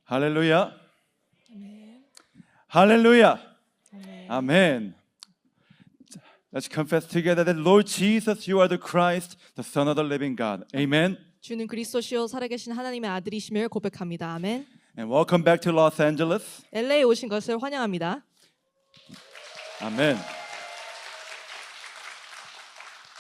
할렐루야. 아멘. 할렐루야. 아멘. Amen. Let's confess together that Lord Jesus, you are the Christ, the Son of the living God. Amen. 주는 그리스도시요 살아계신 하나님의 아들이심을 고백합니다. 아멘. And welcome back to Los Angeles. LA에 오신 것을 환영합니다. Amen.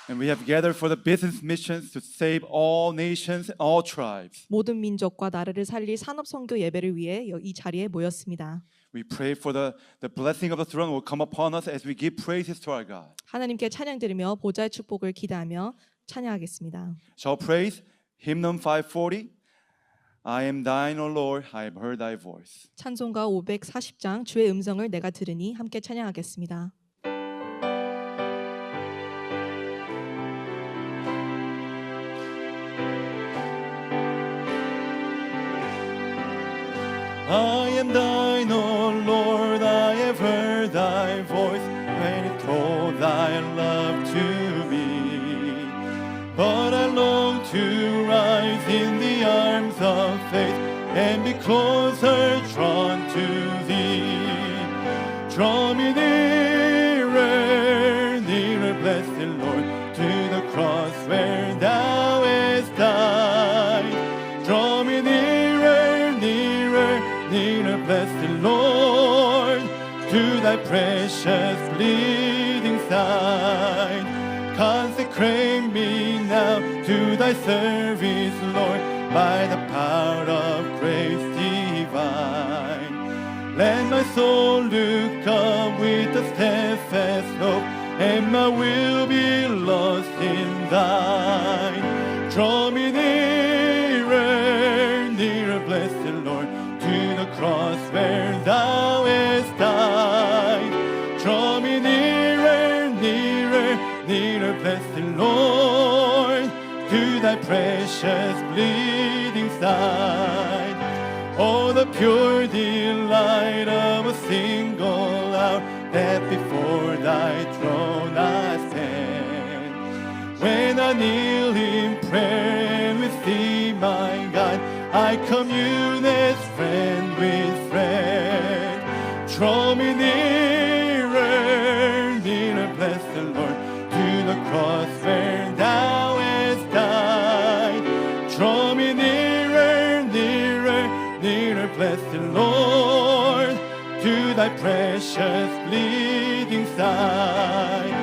And we have gathered for the business missions to save all nations, all tribes. 모든 민족과 나라를 살릴 산업 선교 예배를 위해 이 자리에 모였습니다. We pray for the blessing of the throne will come upon us as we give praises to our God. 하나님께 찬양 드리며 보좌의 축복을 기대하며 찬양하겠습니다. Shall praise hymn 540. I am thine, O Lord, I have heard thy voice. 찬송가 540장 주의 음성을 내가 들으니 함께 찬양하겠습니다. I am thine, O Lord, I have heard thy voice when it told thy love to me. But I long to rise in the arms of faith and be closer drawn to thee. Draw me nearer, nearer, blessed Lord, to the cross where thou hast died. Draw me nearer, nearer, nearer, blessed Lord, to thy precious bleeding side. Consecrate me now to thy service, Lord, by the power of grace divine. Let my soul look up with a steadfast hope, and my will be lost in thine. Draw me nearer, nearer, blessed Lord, to the cross where thou hast died. Draw me nearer, nearer, nearer, blessed Lord, to thy precious bleeding side. Oh, the pure delight of a single hour that before thy throne I stand. When I kneel in prayer and with thee, my God, I commune as friend with friend. Draw me nearer, nearer, blessed Lord, to the cross where thou hast died. Draw me nearer, nearer, nearer, blessed Lord, to thy precious bleeding side.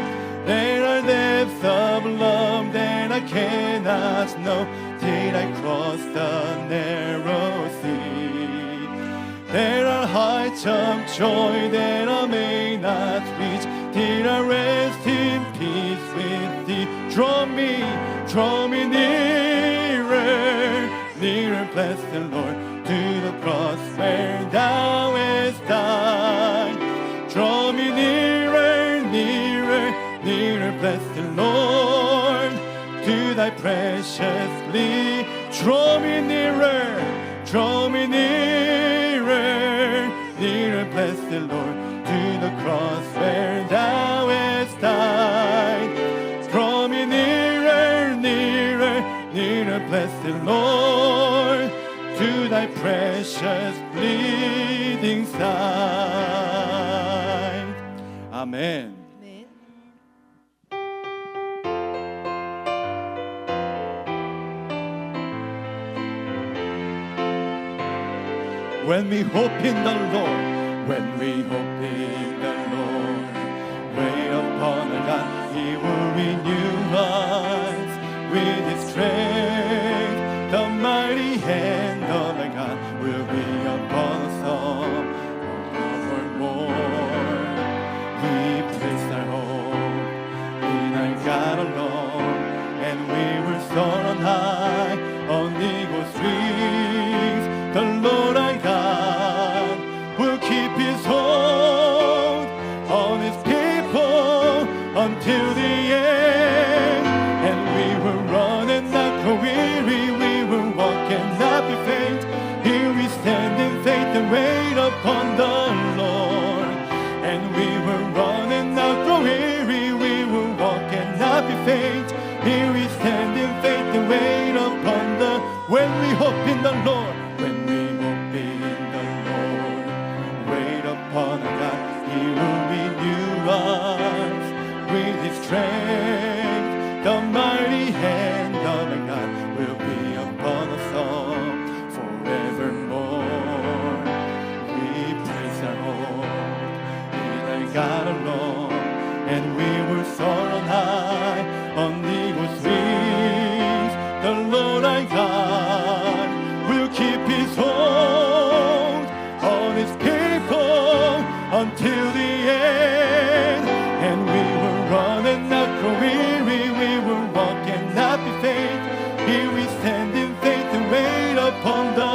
There are depths of love that I cannot know till I cross the narrow sea. There are heights of joy that I may not reach till I rest in peace with thee. Draw me nearer, nearer, blessed Lord, to the cross where thou hast died. Draw me nearer, nearer, nearer, blessed Lord, to thy precious bleed. Draw me nearer, nearer, blessed Lord, to the cross where thou hast died. Draw me nearer, nearer, nearer, blessed Lord, to thy precious bleeding side. Amen. 네. When we hope in the Lord, when we hope in the Lord, wait upon our God, He will renew us with His strength. The mighty hand of our God will be upon us all evermore. We place our hope in our God alone, and we will soar on high on eagle's wings. The Lord our God will keep His hold on His people until the end. And we will run and not grow weary, we will walk and not be faint. Here we stand in faith and wait upon the Lord. And we will run and not grow weary, we will walk and not be faint. Here we stand in faith and wait upon the. When we hope in the Lord, when we hope in upon the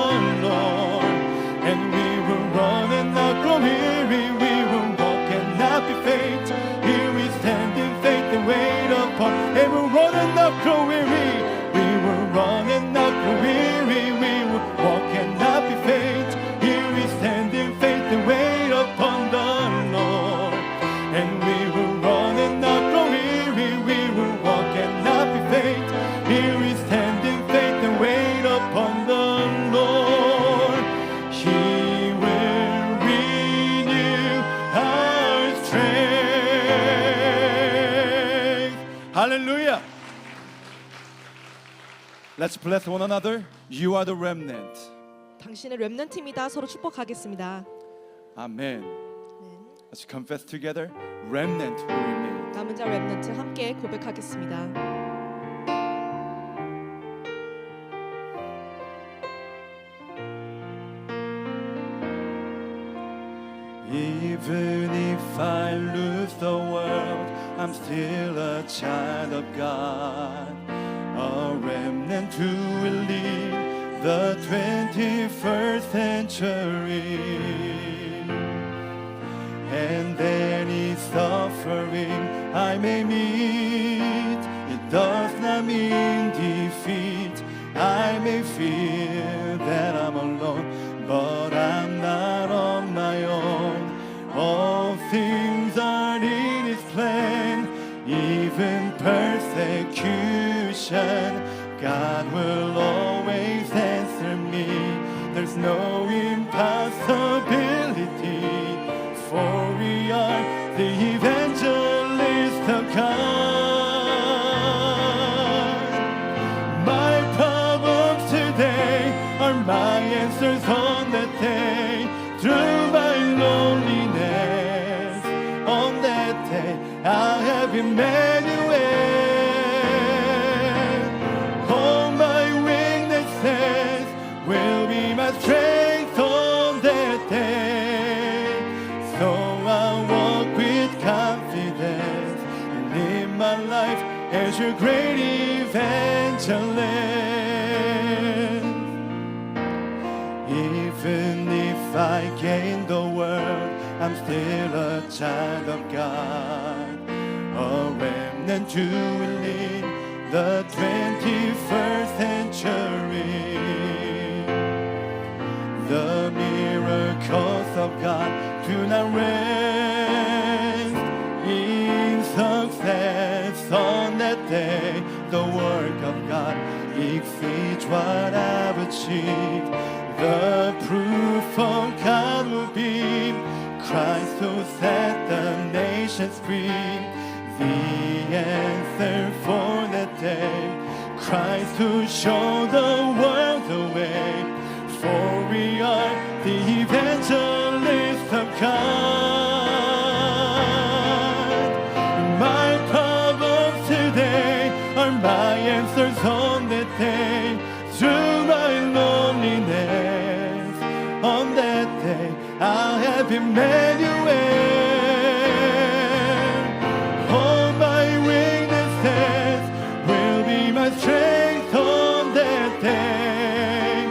Lord, and we will run and not grow weary. We will walk and not be faint. Here we stand in faith and wait upon, and we'll run and not grow weary. We will run and not grow weary. We will walk and not be faint. Here we stand in faith and wait upon the Lord, and we will run and not grow weary. We will walk and not be faint. Here we stand in faith and wait upon the Lord. He will renew our strength. Hallelujah. Let's bless one another. You are the remnant. 당신의 렘넌트입니다. 서로 축복하겠습니다. Amen. 네. Let's confess together. Remnant will remain. 남은 자 렘넌트 함께 고백하겠습니다. Even if I lose the world, I'm still a child of God, a remnant who will lead the 21st century. And any suffering I may meet, it does not mean defeat. I may feel that I'm alone, but I'm not on my own. All things are in His plan, even persecution. God will always answer me. There's no impossibility, for we are the evangelists of God. My problems today are my answers on that day. Through my loneliness, on that day, I'll have Emmanuel. All my weaknesses will be my strength on that day. So I'll walk with confidence and live my life as your great evangelist. Even if I gain the world, I'm still a child of God, a remnant to lead the 21st century. The miracles of God do not rest in success on that day. The work of God exceeds what I've achieved. The proof of God will be Christ who set the nations free. The answer for that day, Christ who showed the world the way. For we are the evangelists of God. My problems today are my answers on that day. Through my loneliness, on that day, I'll have Emmanuel. All my weaknesses will be my strength on that day.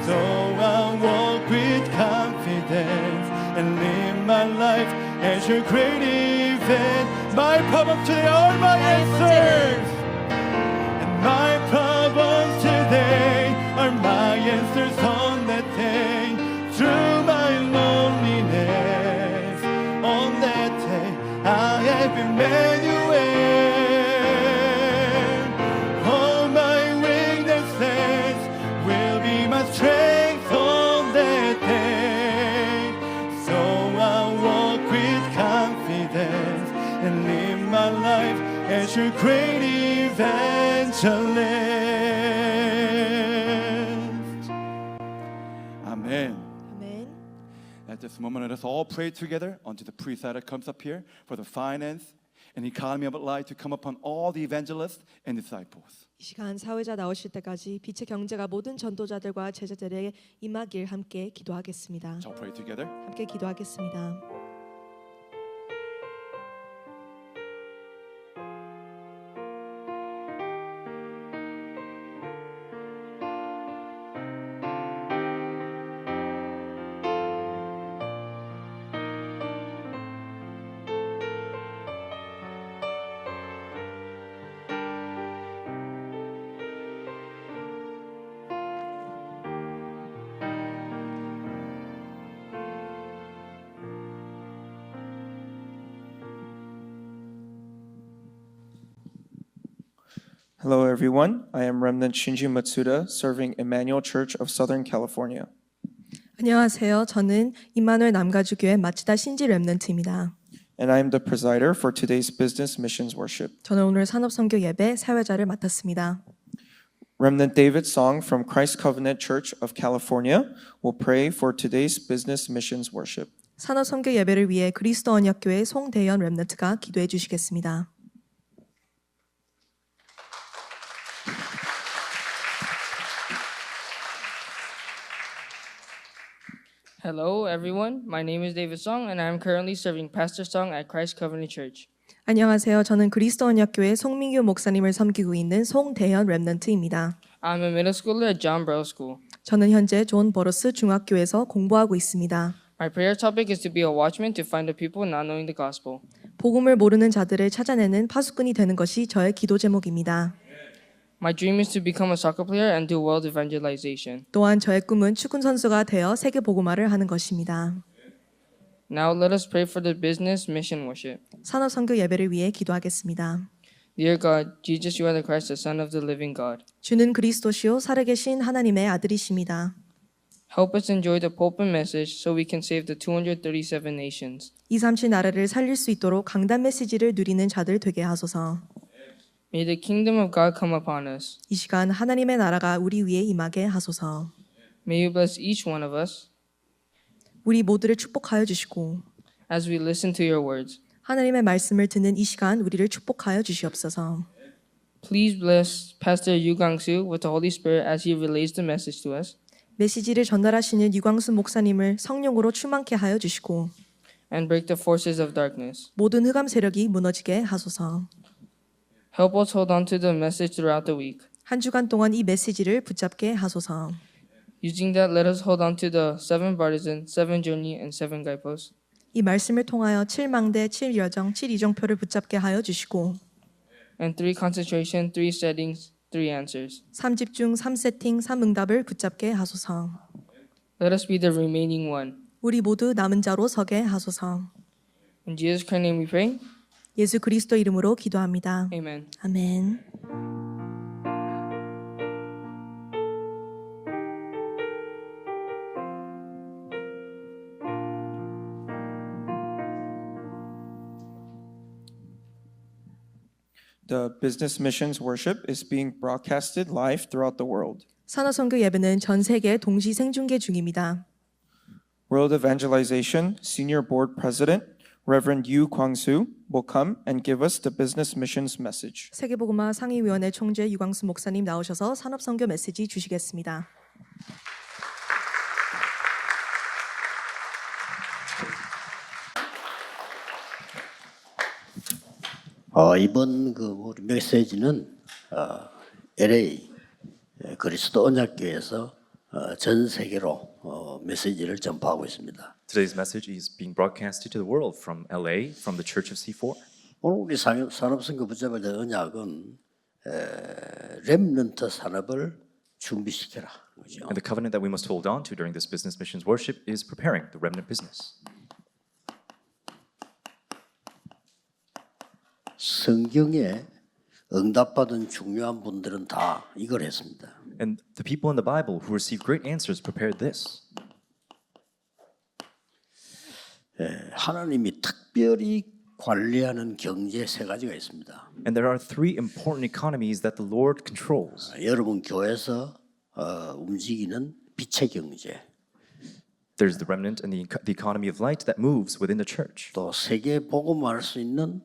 So I'll walk with confidence and live my life as your great event. My problems today are my answers. And my problems today are my answers on that day. Through my loneliness, on that day, I have Emmanuel. All my weaknesses will be my strength on that day. So I'll walk with confidence and live my life as your great evangelist. Amen. 아멘. At this moment, let us all pray together until the presider comes up here for the finance and economy of life to come upon all the evangelists and disciples. 이 시간 사회자 나오실 때까지 빛의 경제가 모든 전도자들과 제자들에게 임하길 함께 기도하겠습니다. Shall pray together. 함께 기도하겠습니다. Hello, everyone. I am Remnant Shinji Matsuda, serving Emmanuel Church of Southern California. 안녕하세요. 저는 임마누엘 남가주교회 마치다 신지 렘넌트입니다. And I am the presider for today's Business Missions Worship. 저는 오늘 산업선교 예배 사회자를 맡았습니다. Remnant David's song from Christ Covenant Church of California will pray for today's Business Missions Worship. 산업선교 예배를 위해 그리스도 언약교회 송대현 렘넌트가 기도해 주시겠습니다. Hello, everyone. My name is David Song, and I am currently serving Pastor Song at Christ Covenant Church. 안녕하세요. 저는 그리스도 언약교회 송민규 목사님을 섬기고 있는 송대현 렘넌트입니다. I'm a middle schooler at John Burroughs School. 저는 현재 존 버러스 중학교에서 공부하고 있습니다. My prayer topic is to be a watchman to find the people not knowing the gospel. 복음을 모르는 자들을 찾아내는 파수꾼이 되는 것이 저의 기도 제목입니다. My dream is to become a soccer player and do world evangelization. 또한 저의 꿈은 축구 선수가 되어 세계 복음화를 하는 것입니다. Now let us pray for the business mission worship. 산업 선교 예배를 위해 기도하겠습니다. Dear God, Jesus, you are the Christ, the Son of the living God. 주는 그리스도시요 살아계신 하나님의 아들이십니다. Help us enjoy the pulpit message so we can save the 237 nations. 237 나라를 살릴 수 있도록 강단 메시지를 누리는 자들 되게 하소서. May the kingdom of God come upon us. 이 시간 하나님의 나라가 우리 위에 임하게 하소서. May you bless each one of us 우리 모두를 축복하여 주시고 as we listen to your words. 하나님의 말씀을 듣는 이 시간 우리를 축복하여 주시옵소서. Please bless Pastor Yu Gang-soo with the Holy Spirit as he relays the message to us. 메시지를 전달하시는 유광순 목사님을 성령으로 충만케 하여 주시고 And break the forces of darkness. 모든 흑암 세력이 무너지게 하소서. Help us hold on to the message throughout the week. 한 주간 동안 이 메시지를 붙잡게 하소서. Using that, let us hold on to the 7 partisan, 7 journey, and 7 guideposts. 이 말씀을 통하여 7망대, 7여정, 7이정표를 붙잡게 하여 주시고 And 3 concentration, 3 settings, 3 answers. 3집중, 3세팅, 3응답을 붙잡게 하소서. Let us be the remaining one. 우리 모두 남은 자로 서게 하소서. In Jesus Christ's name we pray. 예수 그리스도 이름으로 기도합니다. Amen. 아멘. The Business Missions Worship is being broadcasted live throughout the world. 산업선교 예배는 전 세계 동시 생중계 중입니다. World Evangelization Senior Board President Reverend Yu Kwang-soo will come and give us the Business Missions message. 세계복음화 상위위원회 총재 유광수 목사님 나오셔서 산업선교 메시지 주시겠습니다. 이번 우리 메시지는 LA 그리스도 언약교회에서 전 세계로 메시지를 전파하고 있습니다. Today's message is being broadcasted to the world from LA, from the Church of C4. 오늘 우리 산업선교 붙잡아야 될 언약은 렘넌트 산업을 준비시켜라. 그죠? And the covenant that we must hold on to during this business missions worship is preparing the remnant business. 성경에 응답받은 중요한 분들은 다 이걸 했습니다. And the people in the Bible who received great answers prepared this. 하나님이 특별히 관리하는 경제 세 가지가 있습니다. And there are 3 important economies that the Lord controls. 여러분 교회에서 움직이는 빛의 경제, There's the remnant and the economy of light that moves within the church. 또 세계 복음화할 수 있는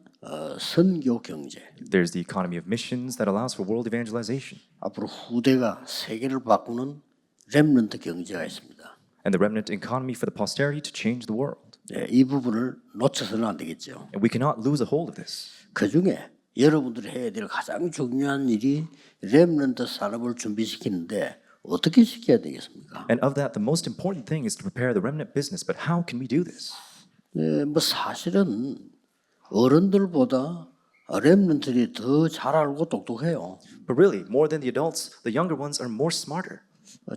선교 경제. There's the economy of missions that allows for world evangelization. 앞으로 후대가 세계를 바꾸는 렘넌트 경제가 있습니다. And the remnant economy for the posterity to change the world. 이 부분을 놓쳐서는 안 되겠죠. And we cannot lose a hold of this. 그 중에 여러분들이 해야 될 가장 중요한 일이 렘넌트 산업을 준비시키는데 어떻게 시켜야 되겠습니까? And of that, the most important thing is to prepare the remnant business. But how can we do this? 뭐 사실은 어른들보다 렘넌트들이 더 잘 알고 똑똑해요. But really, more than the adults, the younger ones are more smarter.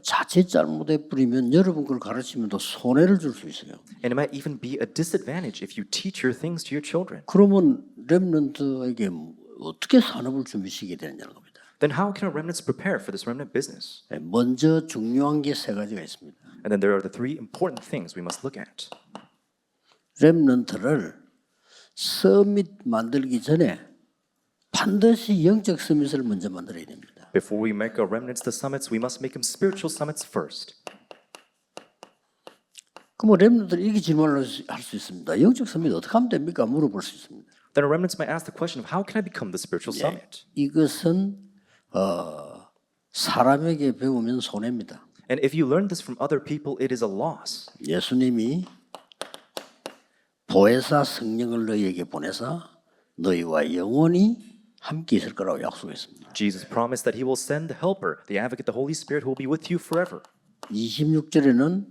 자칫 잘못해 뿌리면 여러분 걸 가르치면 더 손해를 줄 수 있어요. And it might even be a disadvantage if you teach your things to your children. 그러면 렘넌트에게 어떻게 산업을 준비시키게 되느냐는 겁니다. then how can our remnants prepare for this remnant business? 먼저 중요한 게 세 가지가 있습니다. And then there are the three important things we must look at. 렘넌트를 서밋 만들기 전에 반드시 영적 서밋을 먼저 만들어야 됩니다. Before we make our remnants the summits, we must make them spiritual summits first. 그럼 렘넌트는 이렇게 질문을 할 수 있습니다. 영적 서밋 어떻게 하면 됩니까? 물어볼 수 있습니다. Then our remnants might ask the question of how can I become the spiritual summit? 이것은 사람에게 배우면 손해입니다. And if you learn this from other people, it is a loss. 예수님이 보혜사 성령을 너희에게 보내사 너희와 영원히 함께 있을 거라고 약속했습니다. Jesus promised that he will send the helper, the advocate, the Holy Spirit, who will be with you forever. 26절에는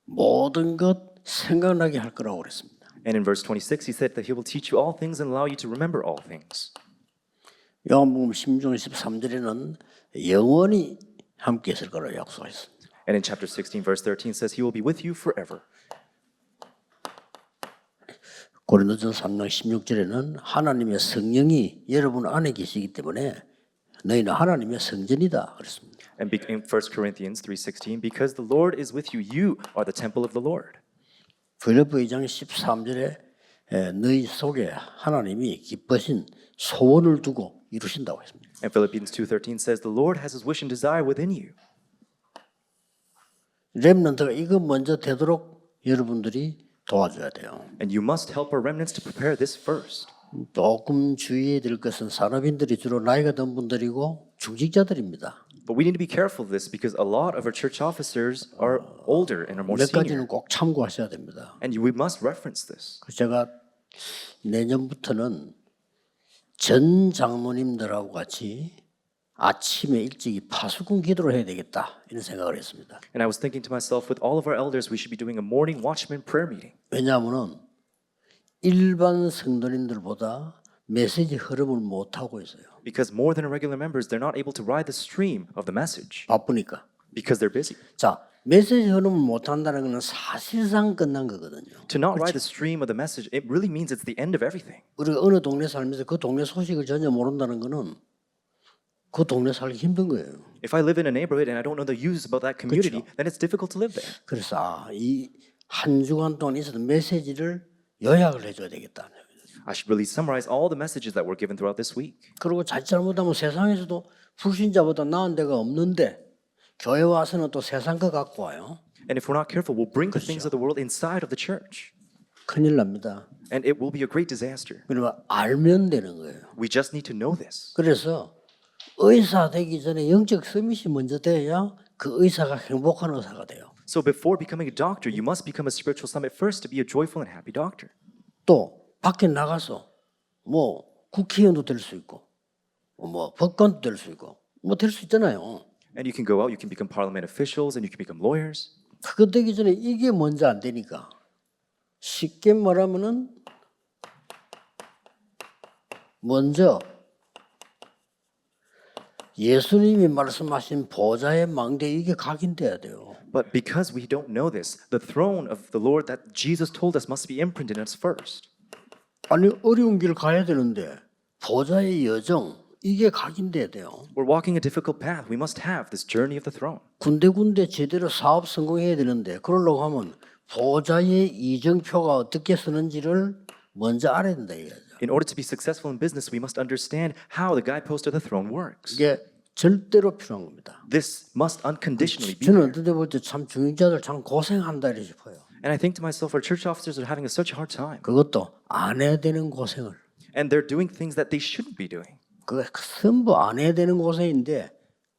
모든 것 생각나게 할 거라고 그랬습니다. And in verse 26, he said that he will teach you all things and allow you to remember all things. 요한복음 16장 13절에는 영원히 함께 있을 거라고 약속했습니다. And in chapter 16, verse 13 says he will be with you forever. 고린도전 3장 16절에는 하나님의 성령이 여러분 안에 계시기 때문에 너희는 하나님의 성전이다 그랬습니다. And in 1 Corinthians 3:16, because the Lord is with you, you are the temple of the Lord. 빌립보 2장 13절에 너희 속에 하나님이 기쁘신 소원을 두고 이루신다고 했습니다. And Philippians 2:13 says the Lord has his wish and desire within you. 렘넌트가 이거 먼저 되도록 여러분들이 도와줘야 돼요. And you must help our remnants to prepare this first. 조금 주의해야 될 것은 산업인들이 주로 나이가 든 분들이고 중직자들입니다. But we need to be careful of this because a lot of our church officers are older and are more 몇 senior. 가지는 꼭 참고하셔야 됩니다. And we must reference this. 제가 내년부터는 전 장로님들하고 같이 아침에 일찍이 파수꾼 기도를 해야 되겠다 이런 생각을 했습니다. And I was thinking to myself, with all of our elders, we should be doing a morning watchman prayer meeting. 왜냐하면 일반 성도님들보다 메시지 흐름을 못 하고 있어요. Because more than our regular members, they're not able to ride the stream of the message 바쁘니까. because they're busy. 자, 메시지 흐름을 못 한다는 것은 사실상 끝난 거거든요. To not ride the stream of the message, it really means it's the end of everything. 우리가 어느 동네 살면서 그 동네 소식을 전혀 모른다는 것은 그 동네 살기 힘든 거예요. If I live in a neighborhood and I don't know the news about that community, then it's difficult to live there. 그래서 이 한 주간 동안 있었던 메시지를 요약을 해줘야 되겠다. I should really summarize all the messages that were given throughout this week. 그리고 자칫 잘못하면 세상에서도 불신자보다 나은 데가 없는데 교회 와서는 또 세상 거 갖고 와요. And if we're not careful, we'll bring the things of the world inside of the church. 큰일 납니다. And it will be a great disaster. 그러면 알면 되는 거예요. We just need to know this. 그래서 의사 되기 전에 영적 서밋이 먼저 돼야 그 의사가 행복한 의사가 돼요. So before becoming a doctor, you must become a spiritual summit first to be a joyful and happy doctor. 또 밖에 나가서 뭐 국회의원도 될 수 있고 뭐 법관도 될 수 있고 뭐 될 수 있잖아요. And you can go out, you can become parliament officials, and you can become lawyers. 그거 되기 전에 이게 먼저 안 되니까 쉽게 말하면은 먼저 예수님이 말씀하신 보좌의 망대 이게 각인돼야 돼요. But because we don't know this, the throne of the Lord that Jesus told us must be imprinted in us first. 아니 어려운 길 가야 되는데 보좌의 여정 이게 각인돼야 돼요. We're walking a difficult path. We must have this journey of the throne. 군데군데 제대로 사업 성공해야 되는데 그러려고 하면 보좌의 이정표가 어떻게 쓰는지를 먼저 알아야 된다 이거죠. In order to be successful in business, we must understand how the guidepost of the throne works. 이게 절대로 필요한 겁니다. This must unconditionally be 저는 there. 어떤 데 볼 때 참 중직자들 참 고생한다 이래 싶어요. And I think to myself, our church officers are having such a hard time. 그것도 안 해야 되는 고생을. And they're doing things that they shouldn't be doing. 그 전부 안 해야 되는 고생인데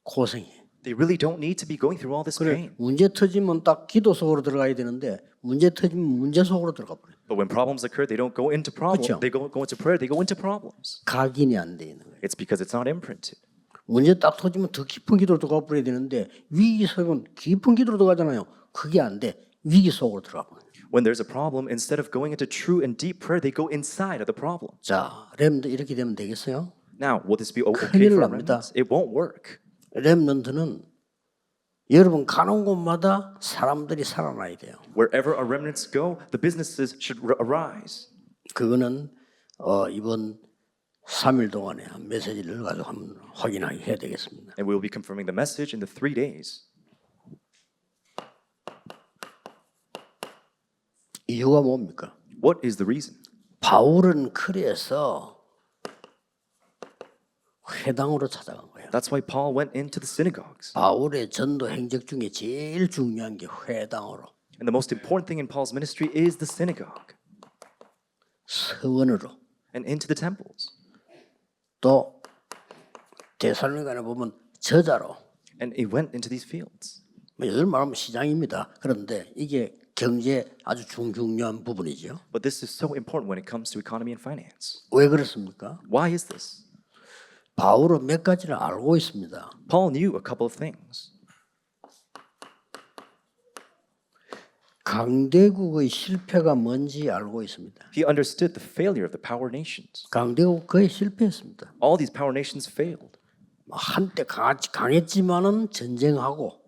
고생해. They really don't need to be going through all this 그래 pain. 문제 터지면 딱 기도 속으로 들어가야 되는데 문제 터지면 문제 속으로 들어가 버려. But when problems occur, they don't go into problems. 그렇죠. They go into prayer. They go into problems. 각인이 안 돼 있는 거예요. It's because it's not imprinted. 문제 딱 터지면 더 깊은 기도로 들어가 버려야 되는데 위기 속은 깊은 기도로 들어가잖아요. 그게 안 돼. 위기 속으로 들어가 버려. When there's a problem, instead of going into true and deep prayer, they go inside of the problem. 자, 렘도 이렇게 되면 되겠어요? Now, will this be okay 큰일 for our 납니다. remnants? It won't work. 렘넌트는 여러분 가는 곳마다 사람들이 살아나야 돼요. Wherever our remnants go, the businesses should arise. 그거는 이번 3일 동안에 한 메시지를 가지고 한번 확인하게 해야 되겠습니다. And we will be confirming the message in the 3 days. 이유가 뭡니까? What is the reason? 바울은 그래서 회당으로 찾아간 거예요. That's why Paul went into the synagogues. 바울의 전도 행적 중에 제일 중요한 게 회당으로, And the most important thing in Paul's ministry is the synagogue 서원으로, and into the temples. 또 데살로니가에 보면 저자로, And he went into these fields. 요즘 말하면 시장입니다. 그런데 이게 경제 아주 중요한 부분이죠. But this is so important when it comes to economy and finance. 왜 그렇습니까? Why is this? 바울은 몇 가지를 알고 있습니다. Paul knew a couple of things. 강대국의 실패가 뭔지 알고 있습니다. He understood the failure of the power nations. 강대국 거의 실패했습니다. All these power nations failed. 한때 강했지만은 전쟁하고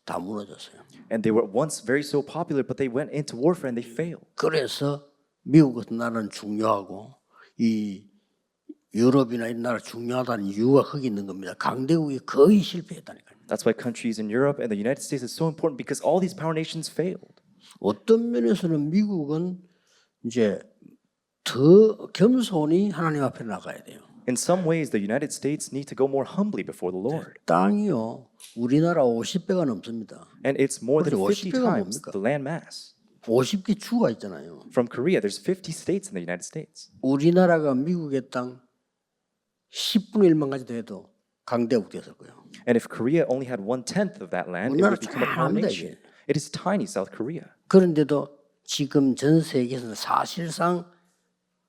다 무너졌어요. And they were once very so popular, but they went into warfare and they failed. 그래서 미국 같은 나라는 중요하고 이 유럽이나 이 나라 중요하다는 이유가 거기 있는 겁니다. 강대국이 거의 실패했다니까요. That's why countries in Europe and the United States is so important because all these power nations failed. 어떤 면에서는 미국은 이제 더 겸손히 하나님 앞에 나가야 돼요. In some ways, the United States need to go more humbly before the Lord. 땅이요, 우리나라 50배가 넘습니다. And it's more than 그렇죠. 50 50배가 times 뭡니까? the land mass. 50개 주가 있잖아요. From Korea, there's 50 states in the United States. 우리나라가 미국의 땅 10분의 1만 가지도 해도 강대국 됐을 거예요. And if Korea only had 1/10 of that land, it 우리나라 would become a power 작은데, nation. It is tiny South Korea. 그런데도 지금 전 세계에서는 사실상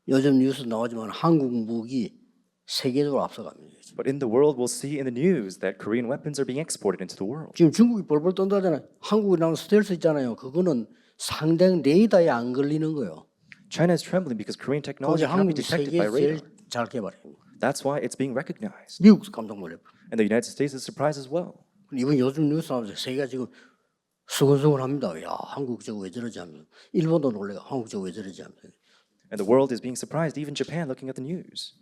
요즘 뉴스 나오지만 한국 무기 세계적으로 앞서갑니다. But in the world, we'll see in the news that Korean weapons are being exported into the world. 지금 중국이 벌벌 떤다잖아요. 한국이 나오는 스텔스 있잖아요. 그거는 상대방 레이더에 안 걸리는 거예요. China is trembling because Korean technology 그게 cannot be 한국이 detected by 세계 제일 radar. 잘 개발해요. That's why it's being recognized. 미국도 깜짝 놀래요. And the United States is surprised as well. 이번 요즘 뉴스 나오면서 세계가 지금 수근수근합니다. 야, 한국 저거 왜 저러지 하면서 일본도 놀래요. 한국 저거 왜 저러지 하면서 And the world is being surprised, even Japan looking at the news.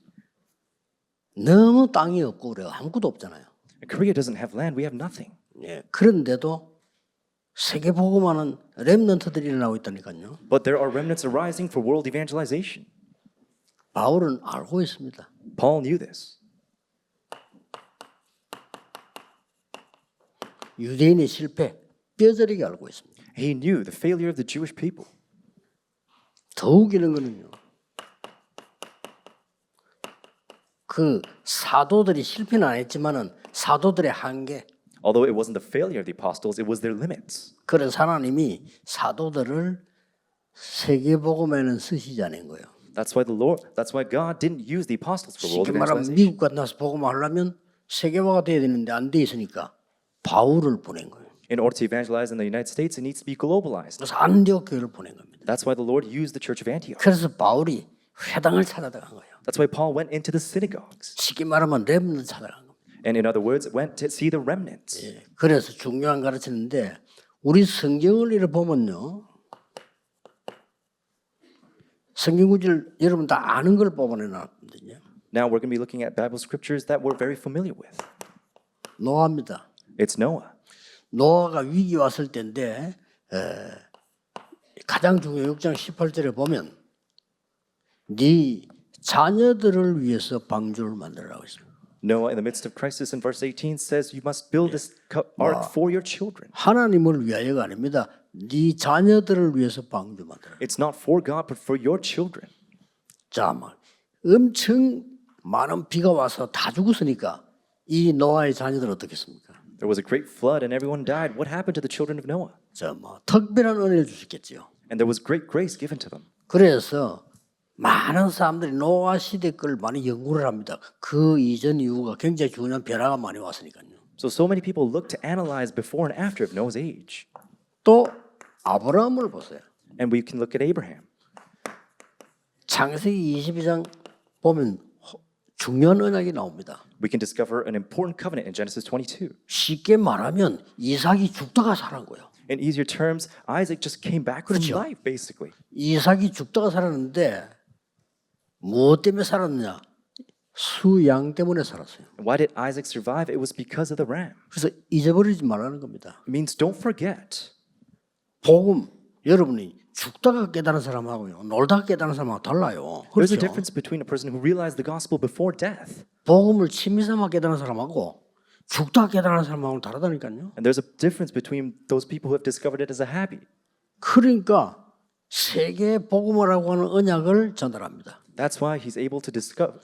너무 땅이 없고 그래요. 아무것도 없잖아요. And Korea doesn't have land, we have nothing. 예, 그런데도 세계 보고만은 렘넌트들이 일어나고 있다니까요. But there are remnants arising for world evangelization. 바울은 알고 있습니다. Paul knew this. 유대인의 실패 뼈저리게 알고 있습니다. He knew the failure of the Jewish people. 더욱 이런 거는요. 그 사도들이 실패는 안 했지만은 사도들의 한계. Although it wasn't the failure of the apostles, it was their limits. 그래서 하나님이 사도들을 세계복음에는 쓰시지 않은 거예요. That's why God didn't use the apostles for world 쉽게 말하면 evangelization. 미국 같은 데서 복음하려면 세계화가 돼야 되는데 안 돼 있으니까 바울을 보낸 거예요. In order to evangelize in the United States, it needs to be globalized. 그래서 안디옥 교회를 보낸 겁니다. That's why the Lord used the Church of Antioch. 그래서 바울이 회당을 찾아간 거예요. That's why Paul went into the synagogues. 쉽게 말하면 렘넌트 찾아간 겁니다. And in other words, went to see the remnants. 예, 그래서 중요한 가르치는데 우리 성경을 이렇게 보면요. 성경 구절 여러분 다 아는 걸 뽑아내놨거든요. Now we're going to be looking at Bible scriptures that we're very familiar with. 노아입니다. It's Noah. 노아가 위기 왔을 때인데 가장 중요한 6장 18절에 보면 네 자녀들을 위해서 방주를 만들라고 했습니다. Noah, in the midst of crisis, in verse 18, says, "You must build this ark for your children." 하나님을 위하여가 아닙니다. 네 자녀들을 위해서 방주 만들라. It's not for God, but for your children. 자, 막 엄청 많은 비가 와서 다 죽었으니까 이 노아의 자녀들 어떻겠습니까? There was a great flood and everyone died. What happened to the children of Noah? 저 뭐 특별한 은혜를 주셨겠지요. And there was great grace given to them. 그래서 많은 사람들이 노아 시대 걸 많이 연구를 합니다. 그 이전 이후가 굉장히 중요한 변화가 많이 왔으니까요. So many people look to analyze before and after of Noah's age. 또 아브라함을 보세요. And we can look at Abraham. 창세기 22장 보면 중요한 언약이 나옵니다. We can discover an important covenant in Genesis 22. 쉽게 말하면 이삭이 죽다가 살은 거예요. In easier terms, Isaac just came back from 그렇죠. life, basically. 이삭이 죽다가 살았는데 무엇 때문에 살았느냐? 수양 때문에 살았어요. Why did Isaac survive? It was because of the ram. 그래서 잊어버리지 말라는 겁니다. It means don't forget. 복음 여러분이 죽다가 깨달은 사람하고요, 놀다가 깨달은 사람하고 달라요. There's a 그렇죠? difference between a person who realized the gospel before death, 복음을 취미삼아 깨달은 사람하고 죽다가 깨달은 사람하고는 다르다니까요. and there's a difference between those people who have discovered it as a habit. 그러니까 세계 복음화라고 하는 언약을 전달합니다. That's why he's able to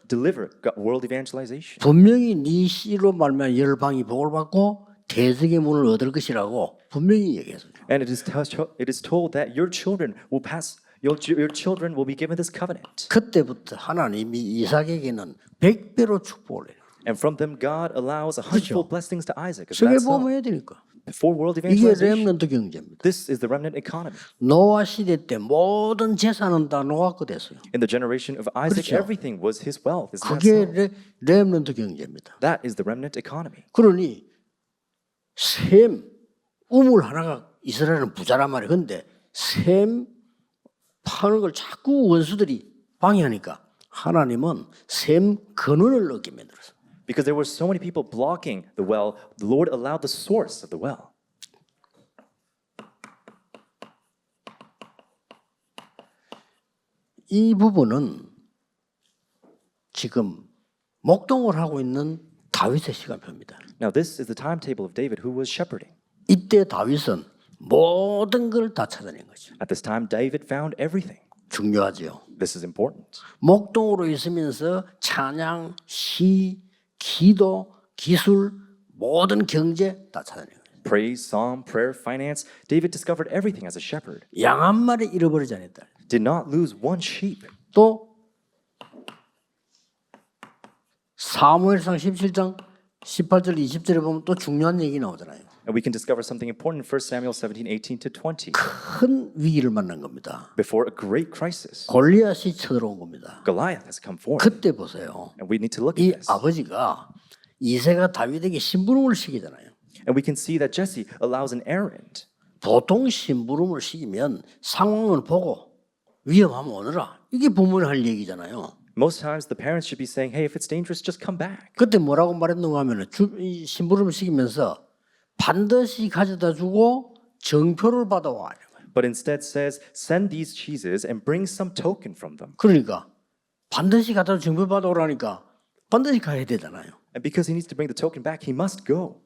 deliver world evangelization. 분명히 네 씨로 말미암아 열방이 복을 받고 대적의 문을 얻을 것이라고 분명히 얘기했어요. And it is told that your children will pass. Your children will be given this covenant, 그때부터 하나님이 이삭에게는 100배로 축복을 해요. and from them God allows 100-fold blessings to Isaac. Is 세계 that so? 복음해야 되니까. For world 이게 evangelization, 렘넌트 경제입니다. this is the remnant economy. 노아 시대 때 모든 재산은 다 노아 거 됐어요. In the generation of Isaac, 그렇죠. everything was his wealth. Is that 그게 so? 렘넌트 경제입니다. That is the remnant economy. 그러니 셈 우물 하나가 이스라엘은 부자란 말이에요. 근데 셈 파는 걸 자꾸 원수들이 방해하니까 하나님은 셈 근원을 얻게 만들었어요. Because there were so many people blocking the well, the Lord allowed the source of the well. 이 부분은 지금 목동을 하고 있는 다윗의 시간표입니다. Now, this is the timetable of David, who was shepherding. 이때 다윗은 모든 걸 다 찾아낸 거죠. At this time, David found everything. 중요하지요. This is important. 목동으로 있으면서 찬양, 시, 기도, 기술, 모든 경제 다 찾아낸 거예요. Praise, psalm, prayer, finance. David discovered everything as a shepherd. 양 한 마리 잃어버리지 않았다. Did not lose one sheep. 또 사무엘상 17장 18절 20절에 보면 또 중요한 얘기 나오잖아요. And we can discover something important in 1 Samuel 17:18 to 20. 큰 위기를 만난 겁니다. Before a great crisis, 골리앗이 쳐들어온 겁니다. Goliath has come forth. 그때 보세요. And we need to look 이 at this. 아버지가 이새가 다윗에게 심부름을 시키잖아요. And we can see that Jesse allows an errand. 보통 심부름을 시키면 상황을 보고 위험하면 오너라. 이게 부모님 할 얘기잖아요. Most times the parents should be saying, hey, if it's dangerous, just come back. 그때 뭐라고 말했는가 하면 이 심부름을 시키면서 반드시 가져다 주고 정표를 받아와. But instead says, send these cheeses and bring some token from them. 그러니까 반드시 갖다 정표 받아오라니까 반드시 가야 되잖아요. And because he needs to bring the token back, he must go.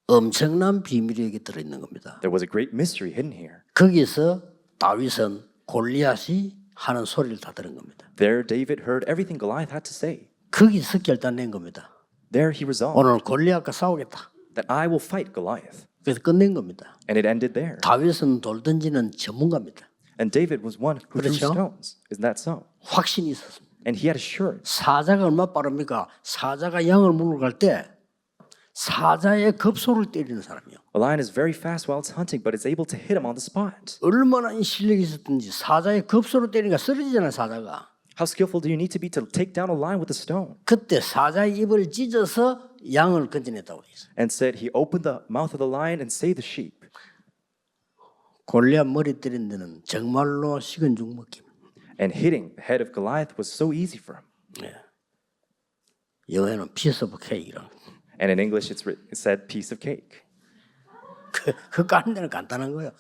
엄청난 비밀이 여기 들어있는 겁니다. There was a great mystery hidden here. 거기서 다윗은 골리앗이 하는 소리를 다 들은 겁니다. There David heard everything Goliath had to say. 거기서 결단낸 겁니다. There he resolved 오늘 골리앗과 싸우겠다. that I will fight Goliath. 그래서 끝낸 겁니다. And it ended there. 다윗은 돌 던지는 전문가입니다. And David was one who threw 그렇죠? stones. Isn't that so? 확신이 있었습니다. And he had assurance. 사자가 얼마나 빠릅니까? 사자가 양을 물러 갈 때 사자의 급소를 때리는 사람이요. A lion is very fast while it's hunting, but it's able to hit him on the spot. 얼마나 이 실력이 있었든지 사자의 급소를 때리니까 쓰러지잖아요, 사자가. How skillful do you need to be to take down a lion with a stone? 그때 사자의 입을 찢어서 양을 건져냈다고 돼 있어요. And said he opened the mouth of the lion and saved the sheep. 골리앗 머리 때린 데는 정말로 식은 죽 먹기. And hitting the head of Goliath was so easy for him. 영어에는 piece of cake이라고. And in English, it said piece of cake. 그 까는 데는 간단한 거예요.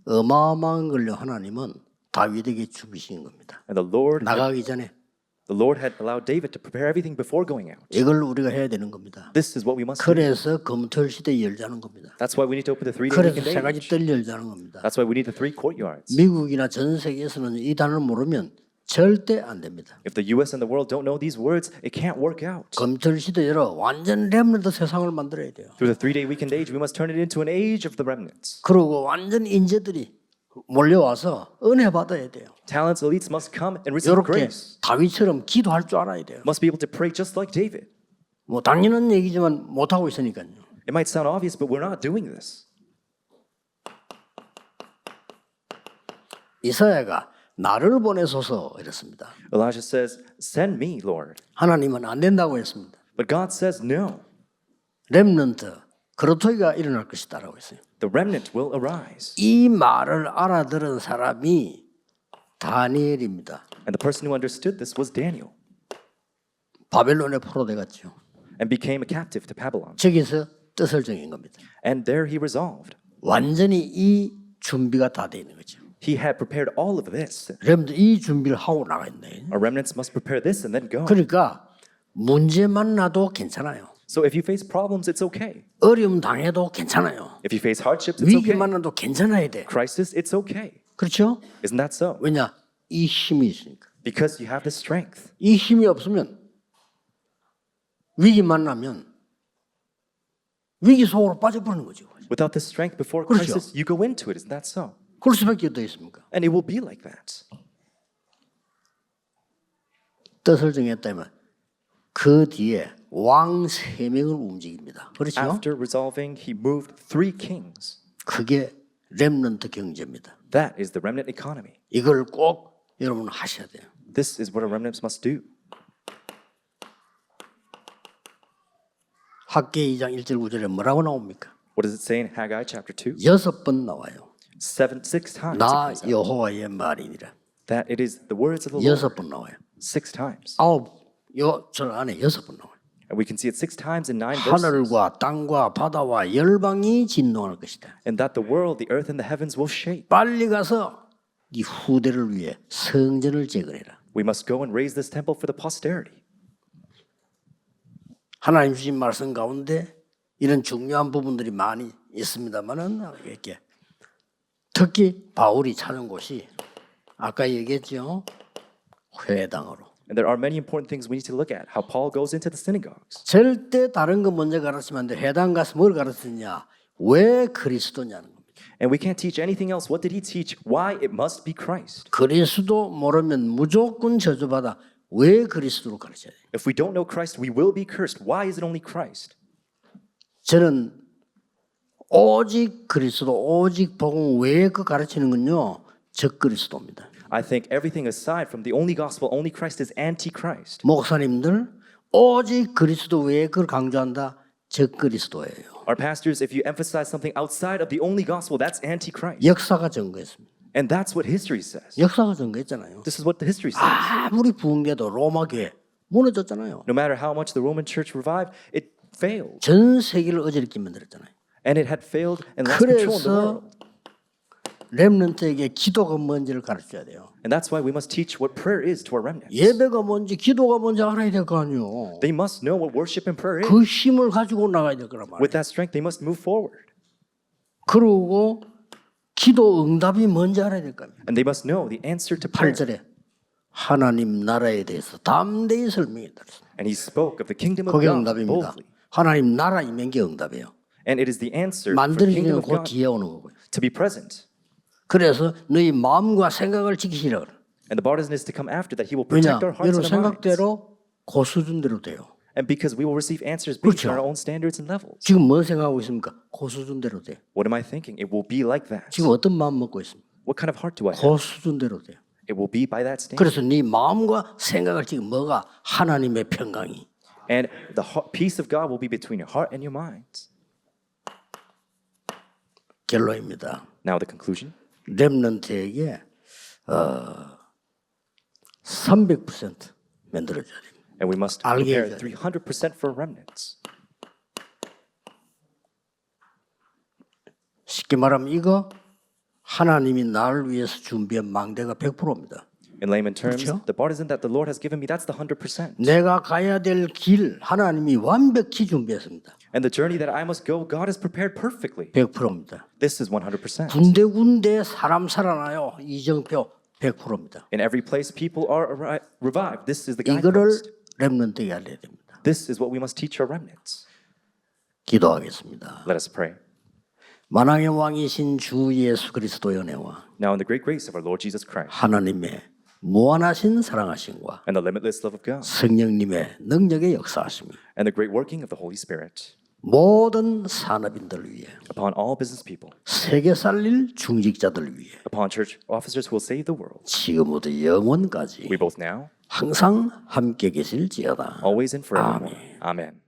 어마어마한 걸요 하나님은 다윗에게 주시는 겁니다. And 나가기 전에 the Lord had allowed David to prepare everything before going out. 이걸 우리가 해야 되는 겁니다. This is what we must do. 그래서 검토일 시대 열자는 겁니다. That's why we need to open the 3-day 그래서 weekend 세 age. 가지 뜰 열자는 겁니다. That's why we need the 3 courtyards. 미국이나 전 세계에서는 이 단어를 모르면 절대 안 됩니다. If the U.S. and the world don't know these words, it can't work out. 검토일 시대 열어 완전 렘넌트 세상을 만들어야 돼요. Through the 3-day weekend age, we must turn it into an age of the remnants. 그리고 완전 인재들이 몰려와서 은혜 받아야 돼요. Talents, elites must come and receive 이렇게 grace. 다윗처럼 기도할 줄 알아야 돼요. Must be able to pray just like David. 뭐 당연한 얘기지만 못 하고 있으니까요. It might sound obvious, but we're not doing this. 이사야가 나를 보내소서 이랬습니다. Elijah says, send me, Lord. 하나님은 안 된다고 했습니다. But God says no. 렘넌트 그로토이가 일어날 것이다라고 했어요. The remnant will arise. 이 말을 알아들은 사람이 다니엘입니다. And the person who understood this was Daniel. 바벨론에 포로돼 갔죠. and became a captive to Babylon. 저기서 뜻을 정한 겁니다. And there he resolved. 완전히 이 준비가 다 돼 있는 거죠. He had prepared all of this. 여러분들 이 준비를 하고 나가 있네. Our remnants must prepare this and then go. 그러니까 문제 만나도 괜찮아요. So if you face problems, it's okay. 어려움 당해도 괜찮아요. If you face hardships, it's 위기 okay. 만나도 괜찮아야 돼. Crisis, it's okay. 그렇죠? Isn't that so? 왜냐? 이 힘이 있으니까. Because you have the strength. 이 힘이 없으면 위기 만나면 위기 속으로 빠져버리는 거죠. Without the strength before 그렇죠. crisis, you go into it. Isn't that so? 그럴 수밖에 어떻게 있습니까? And it will be like that. 뜻을 정했다면 그 뒤에 왕 3명을 움직입니다. 그렇죠? After resolving, he moved 3 kings. 그게 렘넌트 경제입니다. That is the remnant economy. 이걸 꼭 여러분 하셔야 돼요. This is what our remnants must do. 학계 2장 1절 9절에 뭐라고 나옵니까? What does it say in Haggai chapter 2? 6번 나와요. 6 times. it 나 comes out. 여호와의 말이니라. That it is the words of the Lord. 6번 나와요. 6 times. 절 안에 6번 나와요. And we can see it 6 times in 9 verses. 하늘과 땅과 바다와 열방이 진동할 것이다. And that the world, the earth, and the heavens will shake. 빨리 가서 네 후대를 위해 성전을 재건해라. We must go and raise this temple for the posterity. 하나님 주신 말씀 가운데 이런 중요한 부분들이 많이 있습니다만은 이렇게 특히 바울이 찾은 곳이 아까 얘기했죠. 회당으로. And there are many important things we need to look at. How Paul goes into the synagogues. 절대 다른 거 먼저 가르치면 안 돼. 회당 가서 뭘 가르치냐? 왜 그리스도냐는 겁니다. And we can't teach anything else. What did he teach? Why it must be Christ. 그리스도 모르면 무조건 저주받아. 왜 그리스도로 가르쳐야 돼? If we don't know Christ, we will be cursed. Why is it only Christ? 저는 오직 그리스도, 오직 복음 외에 그 가르치는 건요. 적그리스도입니다. I think everything aside from the only gospel, only Christ is anti-Christ. 목사님들 오직 그리스도 외에 그걸 강조한다. 적그리스도예요. Our pastors, if you emphasize something outside of the only gospel, that's anti-Christ. 역사가 증거했습니다. And that's what history says. 역사가 증거했잖아요. This is what the history says. 아무리 부흥해도 로마 교회 무너졌잖아요. No matter how much the Roman church revived, it failed. 전 세계를 어지럽게 만들었잖아요. And it had failed and lost control in the 그래서 world. 렘넌트에게 기도가 뭔지를 가르쳐야 돼요. And that's why we must teach what prayer is to our remnants. 예배가 뭔지 기도가 뭔지 알아야 될 거 아니에요. They must know what worship and prayer is. 그 힘을 가지고 나가야 될 거란 With 말이에요. that strength, they must move forward. 그리고 기도 응답이 뭔지 알아야 될 겁니다. And they must know the answer to prayer. 8절에 하나님 나라에 대해서 담대히 설명했다. And he spoke of the kingdom of 그게 God 응답입니다. boldly. 하나님 나라 임한 게 응답이에요. And it is the answer for the 만들어지는 kingdom of 그 God 뒤에 오는 거고요. to be present. 그래서 너희 마음과 생각을 지키시라 그래. And the burden is to come after that. He will 왜냐? protect our hearts 여러분 and our minds. 생각대로 그 수준대로 돼요. And because we will receive answers based 그렇죠. on our own standards and levels. 지금 뭐 생각하고 있습니까? 그 수준대로 돼. What am I thinking? It will be like that. 지금 어떤 마음 먹고 있습니까? What kind of heart do I have? 그 수준대로 돼요. It will be by that standard. 그래서 네 마음과 생각을 지금 뭐가 하나님의 평강이. And the peace of God will be between your heart and your minds. 결론입니다. Now the conclusion. 렘넌트에게 300% 만들어줘야 됩니다. And we must 알게 prepare 해줘야 돼요. 300% for remnants. 쉽게 말하면 이거 하나님이 나를 위해서 준비한 망대가 100%입니다. In layman terms, 그렇죠? the partisan that the Lord has given me, that's the 100%. 내가 가야 될 길 하나님이 완벽히 준비했습니다. And the journey that I must go, God has prepared perfectly. 100%입니다. This is 100%. 군데군데 사람 살아나요. 이정표 100%입니다. In every place, people are revived. This is the 이거를 guidepost. 렘넌트에게 알려야 됩니다. This is what we must teach our remnants. 기도하겠습니다. Let us pray. 만왕의 왕이신 주 예수 그리스도의 은혜와 Now in the great grace of our Lord Jesus Christ 하나님의 무한하신 사랑하심과 and the limitless love of God 성령님의 능력의 역사하심이 and the great working of the Holy Spirit 모든 산업인들을 위해 upon all business people, 세계 살릴 중직자들을 위해 upon church officers who will save the world, 지금부터 영원까지 we both now, 항상 함께 계실지어다. always and forevermore. Amen.